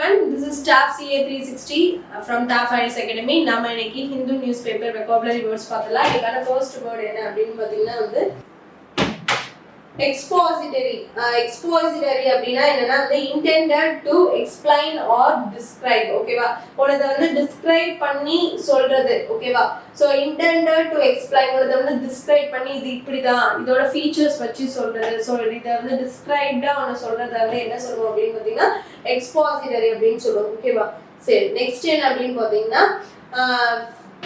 everyone. This is TAF CA 360 from TAF IELTS Academy. நம்ம இன்னைக்கு Hindu newspaper vocabulary words பார்த்தலாம். இதுக்கான first word என்ன அப்படின்னு பார்த்தீங்கன்னா வந்து expository. Expository அப்படின்னா என்னன்னா வந்து intended to explain or describe. ஓகேவா? உனது வந்து describe பண்ணி சொல்றது. ஓகேவா? So intended to explain உனது வந்து describe பண்ணி இது இப்படிதான் இதோட features வச்சு சொல்றது. So இத வந்து described உன சொல்றத வந்து என்ன சொல்லுவோம் அப்படின்னு பார்த்தீங்கன்னா expository அப்படின்னு சொல்லுவோம். ஓகேவா? சரி நெக்ஸ்ட் என்ன அப்படின்னு பார்த்தீங்கன்னா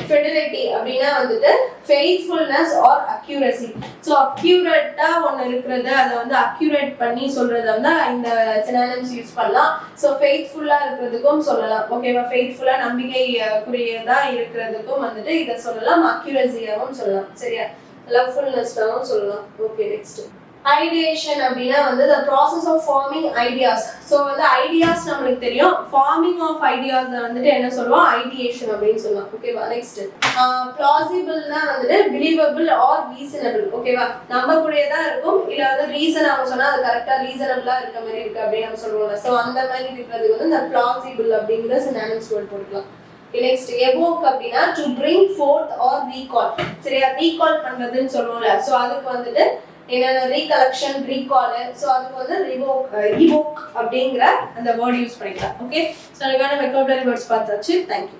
fidelity அப்படினா வந்துட்டு faithfulness or accuracy. So accurate-ஆ ஒன்னு இருக்குறது அத வந்து accurate பண்ணி சொல்றத வந்து இந்த synonyms யூஸ் பண்ணலாம். So faithful-ஆ இருக்குறதுக்கும் சொல்லலாம். ஓகேவா? faithful-ஆ நம்பிக்கைக்குரியதா இருக்குறதுக்கும் வந்துட்டு இத சொல்லலாம். accuracy-ஆவும் சொல்லலாம். சரியா? lovefulness-ஆவும் சொல்லலாம். ஓகே நெக்ஸ்ட் ideation அப்படினா வந்து the process of forming ideas. So வந்து ideas நமக்கு தெரியும். forming of ideas வந்துட்டு என்ன சொல்லுவோம்? ideation அப்படினு சொல்லலாம். ஓகேவா? நெக்ஸ்ட் plausible-னா வந்துட்டு believable or reasonable. ஓகேவா? நம்பக்கூடியதா இருக்கும் இல்ல வந்து reason அவங்க சொன்னா அது கரெக்ட்டா reasonable-ஆ இருக்க மாதிரி இருக்கு அப்படி நம்ம சொல்லுவோம்ல. So அந்த மாதிரி இருக்கிறதுக்கு வந்து the plausible அப்படிங்கற synonyms word போட்டுக்கலாம். நெக்ஸ்ட் evoke அப்படினா to bring forth or recall. சரியா? recall பண்றதுன்னு சொல்லுவோம்ல. So அதுக்கு வந்துட்டு என்னன்னா recollection recall so அதுக்கு வந்து evoke அப்படிங்கற அந்த வேர்ட் யூஸ் பண்ணிக்கலாம். ஓகே சோ அதுக்கான vocabulary words பார்த்தாச்சு. Thank you.